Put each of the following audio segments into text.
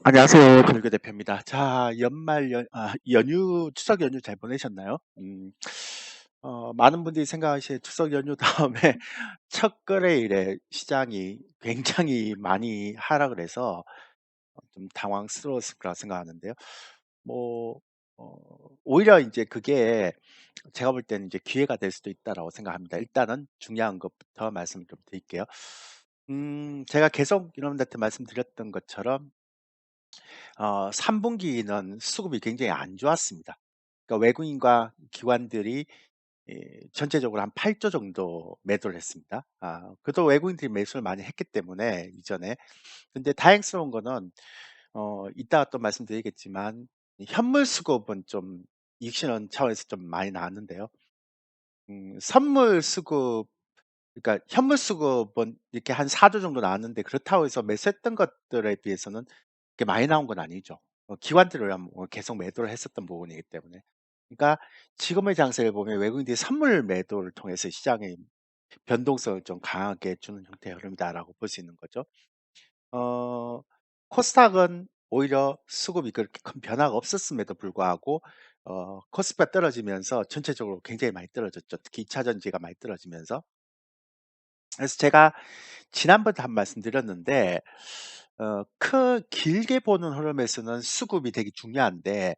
안녕하세요. 권일교 대표입니다. 자, 연휴, 추석 연휴 잘 보내셨나요? 많은 분들이 생각하시기에 추석 연휴 다음에 첫 거래일에 시장이 굉장히 많이 하락을 해서 좀 당황스러웠을 거라 생각하는데요. 뭐, 어, 오히려 이제 그게 제가 볼 때는 이제 기회가 될 수도 있다라고 생각합니다. 일단은 중요한 것부터 말씀을 좀 드릴게요. 제가 계속 여러분들한테 말씀드렸던 것처럼 3분기는 수급이 굉장히 안 좋았습니다. 그러니까 외국인과 기관들이 전체적으로 한 8조 정도 매도를 했습니다. 그래도 외국인들이 매수를 많이 했기 때문에 이전에. 근데 다행스러운 거는 이따가 또 말씀드리겠지만 현물 수급은 좀 이익실현 차원에서 좀 많이 나왔는데요. 선물 수급 그러니까 현물 수급은 이렇게 한 4조 정도 나왔는데 그렇다고 해서 매수했던 것들에 비해서는 그렇게 많이 나온 건 아니죠. 기관들을 계속 매도를 했었던 부분이기 때문에. 그러니까 지금의 장세를 보면 외국인들이 선물 매도를 통해서 시장의 변동성을 좀 강하게 주는 형태의 흐름이다라고 볼 수 있는 거죠. 어, 코스닥은 오히려 수급이 그렇게 큰 변화가 없었음에도 불구하고 코스피가 떨어지면서 전체적으로 굉장히 많이 떨어졌죠. 특히 2차 전지가 많이 떨어지면서. 그래서 제가 지난번에 한 말씀 드렸는데 길게 보는 흐름에서는 수급이 되게 중요한데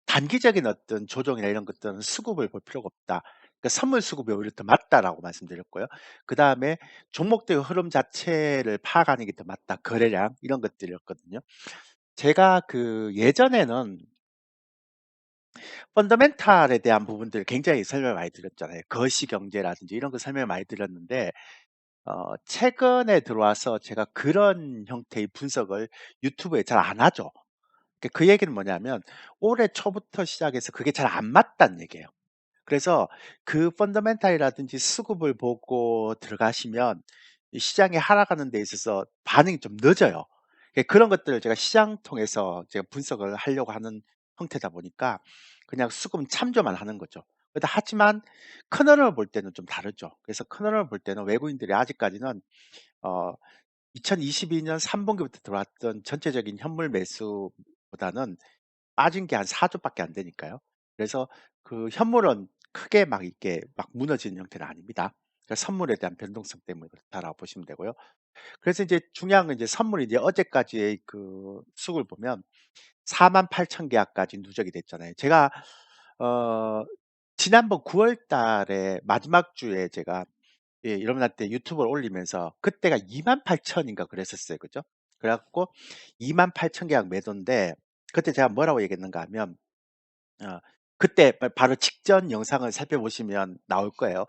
단기적인 어떤 조정이나 이런 것들은 수급을 볼 필요가 없다. 그러니까 선물 수급이 오히려 더 맞다라고 말씀드렸고요. 그다음에 종목들의 흐름 자체를 파악하는 게 더 맞다. 거래량 이런 것들이었거든요. 제가 그 예전에는 펀더멘탈에 대한 부분들을 굉장히 설명을 많이 드렸잖아요. 거시경제라든지 이런 거 설명을 많이 드렸는데 최근에 들어와서 제가 그런 형태의 분석을 유튜브에 잘 안 하죠. 그 얘기는 뭐냐면 올해 초부터 시작해서 그게 잘 안 맞다는 얘기예요. 그래서 그 펀더멘탈이라든지 수급을 보고 들어가시면 이 시장이 하락하는 데 있어서 반응이 좀 늦어요. 그런 것들을 제가 시장 통해서 제가 분석을 하려고 하는 형태다 보니까 그냥 수급은 참조만 하는 거죠. 하지만 큰 흐름을 볼 때는 좀 다르죠. 그래서 큰 흐름을 볼 때는 외국인들이 아직까지는 어 2022년 3분기부터 들어왔던 전체적인 현물 매수보다는 빠진 게 한 4조 밖에 안 되니까요. 그래서 그 현물은 크게 막 이렇게 막 무너지는 형태는 아닙니다. 그러니까 선물에 대한 변동성 때문에 그렇다라고 보시면 되고요. 그래서 이제 중요한 건 이제 선물이 이제 어제까지의 그 수급을 보면 48,000 계약까지 누적이 됐잖아요. 제가 어 지난번 9월 달에 마지막 주에 제가 여러분한테 유튜브를 올리면서 그때가 28,000 인가 그랬었어요. 그죠? 그래 갖고 28,000 계약 매도인데 그때 제가 뭐라고 얘기했는가 하면 어 그때 바로 직전 영상을 살펴보시면 나올 거예요.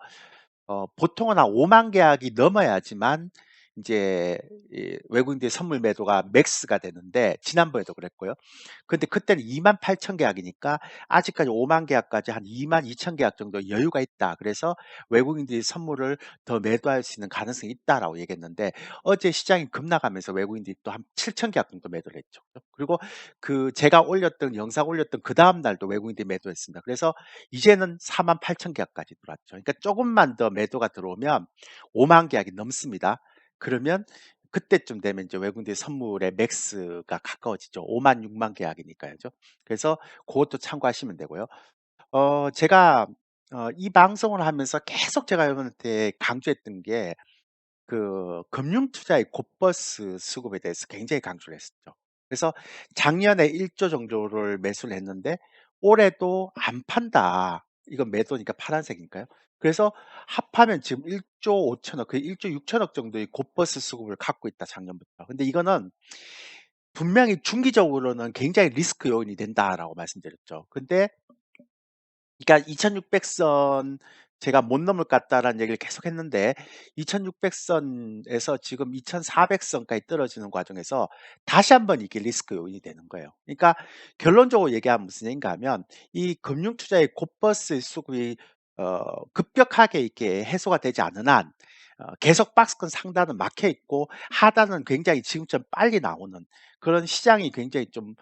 보통은 한 5만 계약이 넘어야지만 이제 이 외국인들의 선물 매도가 맥스가 되는데 지난번에도 그랬고요. 근데 그때는 28,000 계약이니까 아직까지 5만 계약까지 한 22,000 계약 정도 여유가 있다. 그래서 외국인들이 선물을 더 매도할 수 있는 가능성이 있다라고 얘기했는데 어제 시장이 급락하면서 외국인들이 또 한 7,000 계약 정도 매도를 했죠. 그리고 그 제가 올렸던 영상 올렸던 그다음 날도 외국인들이 매도했습니다. 그래서 이제는 48,000 계약까지 들어왔죠. 그러니까 조금만 더 매도가 들어오면 5만 계약이 넘습니다. 그러면 그때쯤 되면 이제 외국인들의 선물의 맥스가 가까워지죠. 5만 6만 계약이니까요. 그래서 그것도 참고하시면 되고요. 제가 이 방송을 하면서 계속 제가 여러분한테 강조했던 게 그 금융 투자의 곧버스 수급에 대해서 굉장히 강조를 했었죠. 그래서 작년에 1조 정도를 매수를 했는데 올해도 안 판다. 이건 매도니까 파란색이니까요. 그래서 합하면 지금 1조 5천억, 그 1조 6천억 정도의 곧버스 수급을 갖고 있다, 작년부터. 근데 이거는 분명히 중기적으로는 굉장히 리스크 요인이 된다라고 말씀드렸죠. 근데 그러니까 2,600선 제가 못 넘을 것 같다라는 얘기를 계속 했는데 2,600선에서 지금 2,400선까지 떨어지는 과정에서 다시 한번 이게 리스크 요인이 되는 거예요. 그러니까 결론적으로 얘기하면 무슨 얘기인가 하면 이 금융 투자의 곧버스 수급이 급격하게 이렇게 해소가 되지 않는 한 계속 박스권 상단은 막혀 있고 하단은 굉장히 지금처럼 빨리 나오는 그런 시장이 굉장히 좀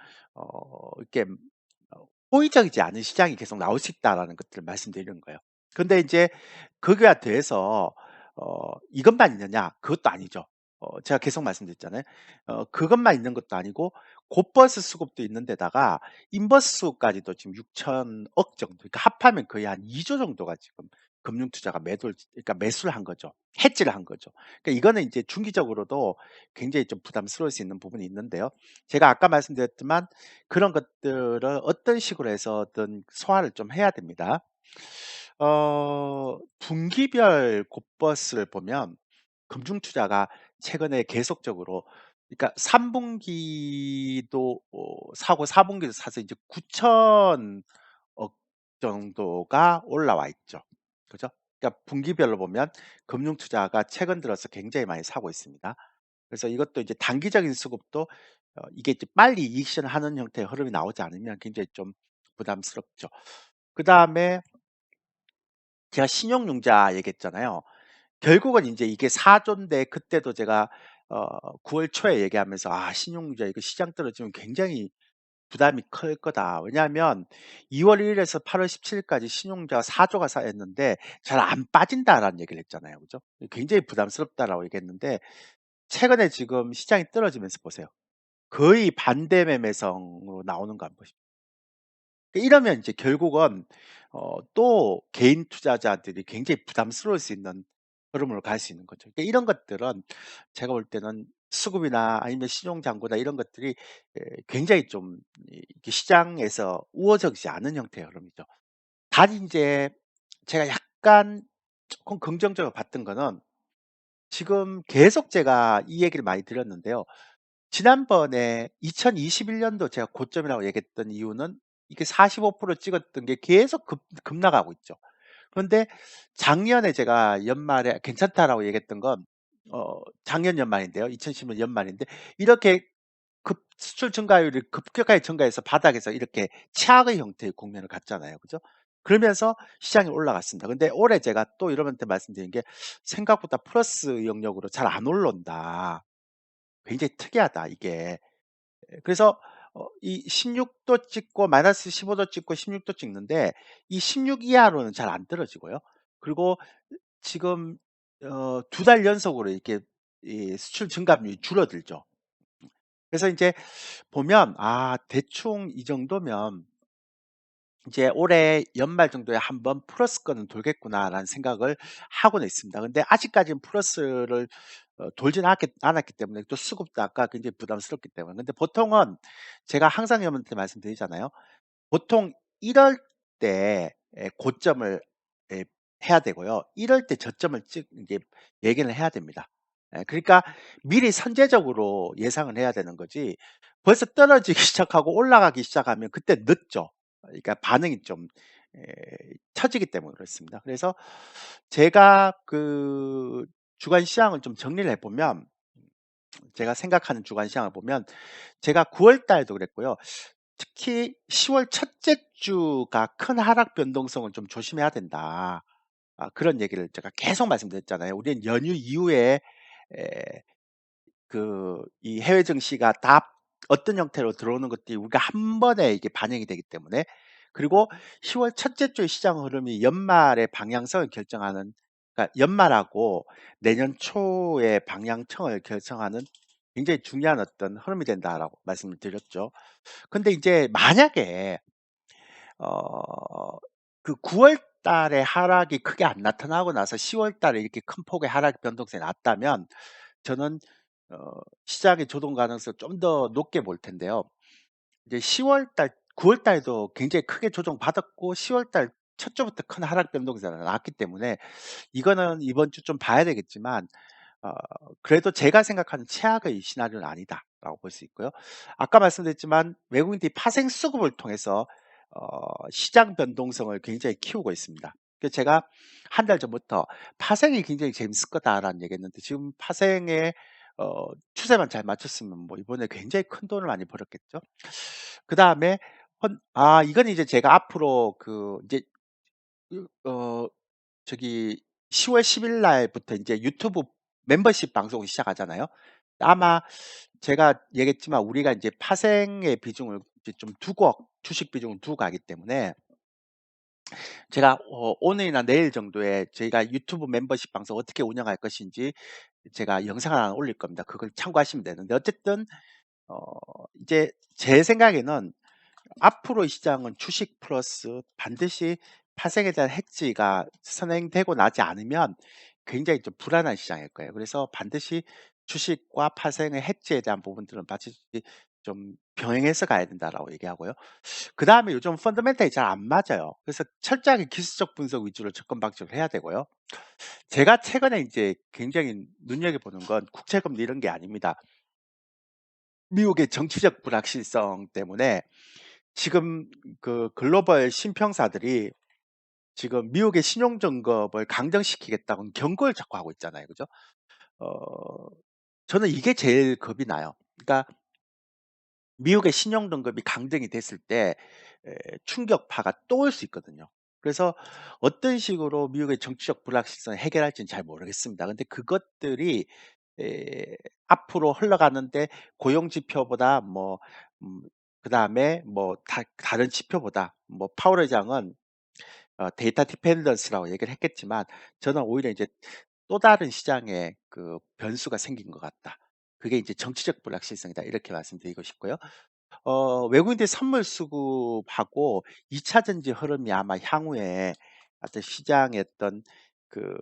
이렇게 호의적이지 않은 시장이 계속 나올 수 있다라는 것들을 말씀드리는 거예요. 근데 이제 거기에 대해서 이것만 있느냐? 그것도 아니죠. 제가 계속 말씀드렸잖아요. 그것만 있는 것도 아니고 곧버스 수급도 있는 데다가 인버스 수급까지도 지금 6천억 정도, 그러니까 합하면 거의 한 2조 정도가 지금 금융투자가 매도를, 그러니까 매수를 한 거죠. 해지를 한 거죠. 그러니까 이거는 이제 중기적으로도 굉장히 좀 부담스러울 수 있는 부분이 있는데요. 제가 아까 말씀드렸지만 그런 것들을 어떤 식으로 해서든 소화를 좀 해야 됩니다. 분기별 곧버스를 보면 금융투자가 최근에 계속적으로, 그러니까 3 분기도 사고 4 분기도 사서 이제 9천억 정도가 올라와 있죠. 그죠? 그러니까 분기별로 보면 금융투자가 최근 들어서 굉장히 많이 사고 있습니다. 그래서 이것도 이제 단기적인 수급도 이게 이제 빨리 이익 실현하는 형태의 흐름이 나오지 않으면 굉장히 좀 부담스럽죠. 그다음에 제가 신용융자 얘기했잖아요. 결국은 인제 이게 4 조인데, 그때도 제가 9월 초에 얘기하면서 '아, 신용융자 이거 시장 떨어지면 굉장히 부담이 클 거다.' 왜냐하면 2월 1 일에서 8월 17 일까지 신용융자가 4 조가 쌓였는데 "잘 안 빠진다."라는 얘기를 했잖아요. 그죠? "굉장히 부담스럽다."라고 얘기했는데 최근에 지금 시장이 떨어지면서 보세요. 거의 반대 매매성으로 나오는 거 한번 보십시오. 이러면 이제 결국은 또 개인 투자자들이 굉장히 부담스러울 수 있는 흐름으로 갈 수 있는 거죠. 그러니까 이런 것들은 제가 볼 때는 수급이나 아니면 신용 잔고나 이런 것들이 굉장히 좀 이렇게 시장에서 우호적이지 않은 형태의 흐름이죠. 단 인제 제가 약간 쪼끔 긍정적으로 봤던 거는, 지금 계속 제가 이 얘기를 많이 드렸는데요. 지난번에 2021 년도 제가 고점이라고 얘기했던 이유는 이게 45% 찍었던 게 계속 급락하고 있죠. 그런데 작년에 제가 연말에 괜찮다라고 얘기했던 건 작년 연말인데요. 2010년 연말인데 이렇게 수출 증가율이 급격하게 증가해서 바닥에서 이렇게 최악의 형태의 국면을 갖잖아요. 그죠? 그러면서 시장이 올라갔습니다. 근데 올해 제가 또 여러분한테 말씀드린 게 생각보다 플러스 영역으로 잘 안 올라온다. 굉장히 특이하다 이게. 그래서 이 16도 찍고 마이너스 15도 찍고 16도 찍는데 이 16 이하로는 잘 안 떨어지고요. 그리고 지금 2달 연속으로 이렇게 이 수출 증가율이 줄어들죠. 그래서 인제 보면 '아, 대충 이 정도면 이제 올해 연말 정도에 한번 플러스권은 돌겠구나.'라는 생각을 하고는 있습니다. 근데 아직까지는 플러스를 돌지는 않았기 때문에, 또 수급도 아까 굉장히 부담스럽기 때문에. 근데 보통은 제가 항상 여러분한테 말씀드리잖아요. 보통 이럴 때 고점을 예 해야 되고요. 이럴 때 저점을 이제 얘기를 해야 됩니다. 그러니까 미리 선제적으로 예상을 해야 되는 거지, 벌써 떨어지기 시작하고 올라가기 시작하면 그때 늦죠. 그러니까 반응이 좀 에 처지기 때문에 그렇습니다. 그래서 제가 그 주간 시장을 좀 정리를 해 보면, 제가 생각하는 주간 시장을 보면, 제가 9월 달도 그랬고요. 특히 10월 첫째 주가 큰 하락 변동성을 좀 조심해야 된다. 그런 얘기를 제가 계속 말씀드렸잖아요. 우리는 연휴 이후에 에 이 해외 증시가 다 어떤 형태로 들어오는 것들이 우리가 한 번에 이게 반영이 되기 때문에, 그리고 10월 첫째 주의 시장 흐름이 연말의 방향성을 결정하는, 그러니까 연말하고 내년 초의 방향성을 결정하는 굉장히 중요한 어떤 흐름이 된다라고 말씀을 드렸죠. 근데 이제 만약에 어 9월 달에 하락이 크게 안 나타나고 나서 10월 달에 이렇게 큰 폭의 하락 변동성이 났다면, 저는 어 시장의 조동 가능성을 좀 더 높게 볼 텐데요. 이제 10월 달, 9월 달에도 굉장히 크게 조정받았고 10월 달 첫 주부터 큰 하락 변동성이 나왔기 때문에 이거는 이번 주 좀 봐야 되겠지만, 어 그래도 제가 생각하는 최악의 시나리오는 아니다라고 볼 수 있고요. 아까 말씀드렸지만 외국인들이 파생 수급을 통해서 시장 변동성을 굉장히 키우고 있습니다. 그래서 제가 한 달 전부터 "파생이 굉장히 재밌을 거다."라는 얘기했는데, 지금 파생의 추세만 잘 맞췄으면 뭐 이번에 굉장히 큰 돈을 많이 벌었겠죠. 그다음에 이건 이제 제가 앞으로 이제 그 저기 10월 10일 날부터 인제 유튜브 멤버십 방송을 시작하잖아요. 아마 제가 얘기했지만 우리가 인제 파생의 비중을 이제 좀 두고, 주식 비중을 두고 가기 때문에 제가 오늘이나 내일 정도에 저희가 유튜브 멤버십 방송 어떻게 운영할 것인지 제가 영상을 하나 올릴 겁니다. 그걸 참고하시면 되는데 어쨌든 어 이제 제 생각에는 앞으로 이 시장은 주식 플러스 반드시 파생에 대한 해지가 선행되고 나지 않으면 굉장히 좀 불안한 시장일 거예요. 그래서 반드시 주식과 파생의 해지에 대한 부분들은 반드시 좀 병행해서 가야 된다라고 얘기하고요. 그다음에 요즘 펀더멘탈이 잘 안 맞아요. 그래서 철저하게 기술적 분석 위주로 접근 방식을 해야 되고요. 제가 최근에 이제 굉장히 눈여겨보는 건 국채금리 이런 게 아닙니다. 미국의 정치적 불확실성 때문에 지금 그 글로벌 신평사들이 지금 미국의 신용 점검을 강정시키겠다고 경고를 자꾸 하고 있잖아요. 그죠? 어 저는 이게 제일 겁이 나요. 그러니까 미국의 신용 등급이 강등이 됐을 때 충격파가 또 올 수 있거든요. 그래서 어떤 식으로 미국의 정치적 불확실성을 해결할지는 잘 모르겠습니다. 근데 그것들이 에 앞으로 흘러가는데 고용 지표보다 뭐 음 그다음에 뭐 다른 지표보다 뭐 파월 의장은 데이터 디펜던스라고 얘기를 했겠지만 저는 오히려 이제 또 다른 시장에 그 변수가 생긴 것 같다. 그게 이제 정치적 불확실성이다. 이렇게 말씀드리고 싶고요. 외국인들 선물 수급하고 2 차 전지 흐름이 아마 향후에 어떤 시장의 어떤 그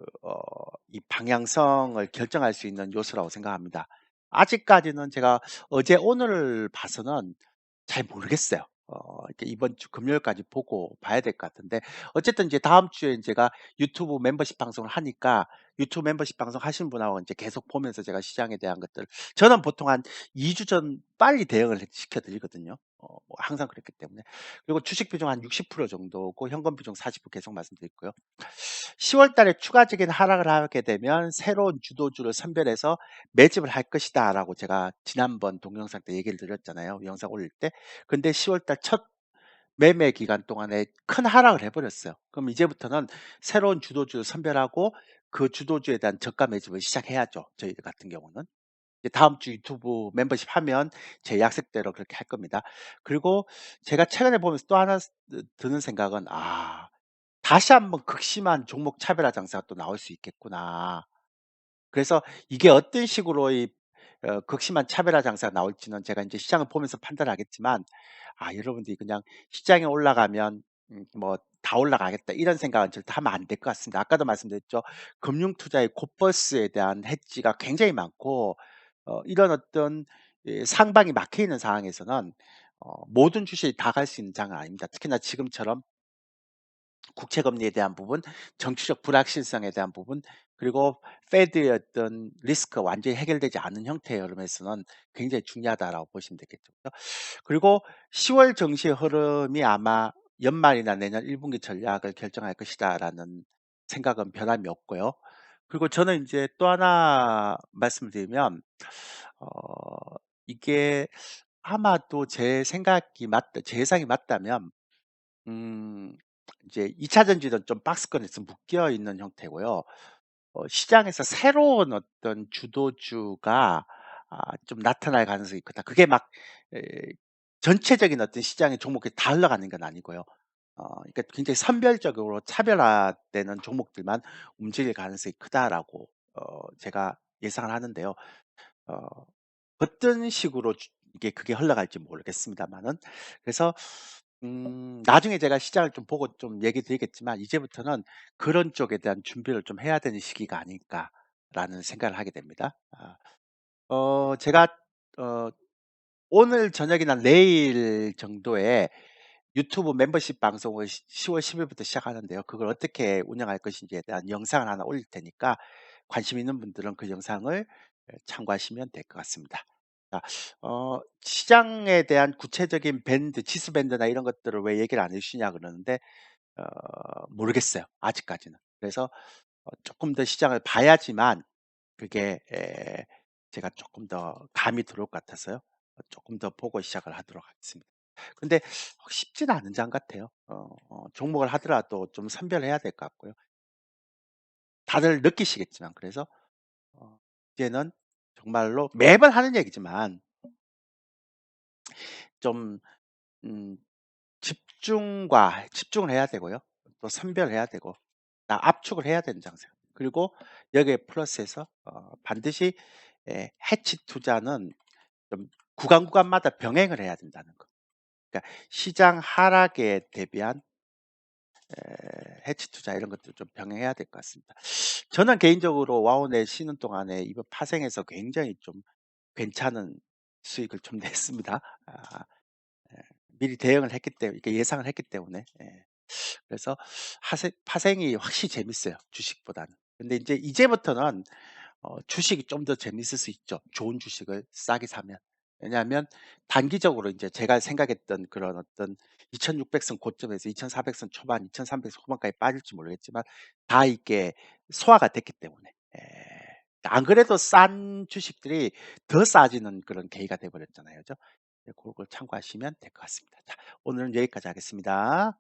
이 방향성을 결정할 수 있는 요소라고 생각합니다. 아직까지는 제가 어제 오늘을 봐서는 잘 모르겠어요. 이렇게 이번 주 금요일까지 보고 봐야 될 것 같은데 어쨌든 이제 다음 주에 제가 유튜브 membership 방송을 하니까 유튜브 멤버십 방송 하시는 분하고 이제 계속 보면서 제가 시장에 대한 것들 저는 보통 한 2주 전 빨리 대응을 시켜 드리거든요. 뭐 항상 그랬기 때문에. 그리고 주식 비중 한 60% 정도고 현금 비중 40% 계속 말씀드렸고요. 10월 달에 추가적인 하락을 하게 되면 새로운 주도주를 선별해서 매집을 할 것이다라고 제가 지난번 동영상 때 얘기를 드렸잖아요, 영상 올릴 때. 근데 10월 달 첫 매매 기간 동안에 큰 하락을 해 버렸어요. 그럼 이제부터는 새로운 주도주를 선별하고 그 주도주에 대한 저가 매집을 시작해야죠, 저희들 같은 경우는. 이제 다음 주 유튜브 멤버십 하면 제 약속대로 그렇게 할 겁니다. 그리고 제가 최근에 보면서 또 하나 드는 생각은 '아 다시 한번 극심한 종목 차별화 장세가 또 나올 수 있겠구나.' 그래서 이게 어떤 식으로 이 극심한 차별화 장세가 나올지는 제가 인제 시장을 보면서 판단하겠지만 여러분들이 그냥 '시장이 올라가면 뭐 다 올라가겠다.' 이런 생각은 절대 하면 안 될 것 같습니다. 아까도 말씀드렸죠. 금융 투자의 곧버스에 대한 해지가 굉장히 많고 이런 어떤 상방이 막혀 있는 상황에서는 모든 주식이 다 갈 수 있는 장은 아닙니다. 특히나 지금처럼 국채 금리에 대한 부분, 정치적 불확실성에 대한 부분, 그리고 페드의 어떤 리스크가 완전히 해결되지 않은 형태의 흐름에서는 굉장히 중요하다라고 보시면 되겠죠. 그리고 10월 증시의 흐름이 아마 연말이나 내년 1분기 분기 전략을 결정할 것이다라는 생각은 변함이 없고요. 그리고 저는 이제 또 하나 말씀을 드리면 어 이게 아마도 제 예상이 맞다면 음 이제 2차 전지는 좀 박스권에서 묶여 있는 형태고요. 시장에서 새로운 어떤 주도주가 좀 나타날 가능성이 크다. 그게 막 에, 전체적인 어떤 시장의 종목이 다 흘러가는 건 아니고요. 그러니까 굉장히 선별적으로 차별화되는 종목들만 움직일 가능성이 크다라고 제가 예상을 하는데요. 어 어떤 식으로 이게 그게 흘러갈지 모르겠습니다만은 그래서 나중에 제가 시장을 좀 보고 좀 얘기 드리겠지만 이제부터는 그런 쪽에 대한 준비를 좀 해야 되는 시기가 아닐까라는 생각을 하게 됩니다. 제가 어 오늘 저녁이나 내일 정도에 유튜브 멤버십 방송을 10월 10 일부터 시작하는데요. 그걸 어떻게 운영할 것인지에 대한 영상을 하나 올릴 테니까 관심 있는 분들은 그 영상을 참고하시면 될 것 같습니다. 자, 시장에 대한 구체적인 밴드, 지수 밴드나 이런 것들을 왜 얘기를 안 해 주시냐 그러는데 어 모르겠어요, 아직까지는. 그래서 쪼끔 더 시장을 봐야지만 그게 제가 조금 더 감이 들어올 것 같아서요. 쪼끔 더 보고 시작을 하도록 하겠습니다. 근데 쉽지는 않은 장 같아요. 종목을 하더라도 좀 선별해야 될 것 같고요. 다들 느끼시겠지만 그래서 이제는 정말로 매번 하는 얘기지만 좀 음 집중을 해야 되고요. 또 선별해야 되고 압축을 해야 되는 장세 그리고 여기에 플러스해서 반드시 해치 투자는 좀 구간마다 병행을 해야 된다는 거. 그러니까 시장 하락에 대비한 해치 투자 이런 것들 좀 병행해야 될 것 같습니다. 저는 개인적으로 와운에 쉬는 동안에 이번 파생에서 굉장히 좀 괜찮은 수익을 좀 냈습니다. 예. 미리 대응을 했기 때문에 이렇게 예상을 했기 때문에. 예. 그래서 하생 파생이 확실히 재밌어요, 주식보다는. 근데 인제 이제부터는 주식이 좀 더 재밌을 수 있죠, 좋은 주식을 싸게 사면. 왜냐하면 단기적으로 인제 제가 생각했던 그런 어떤 2,600선 고점에서 2,400선 초반, 2,300선 후반까지 빠질지 모르겠지만 다 이게 소화가 됐기 때문에. 예. 안 그래도 싼 주식들이 더 싸지는 그런 계기가 돼 버렸잖아요. 그죠? 네, 고걸 참고하시면 될 것 같습니다. 자, 오늘은 여기까지 하겠습니다.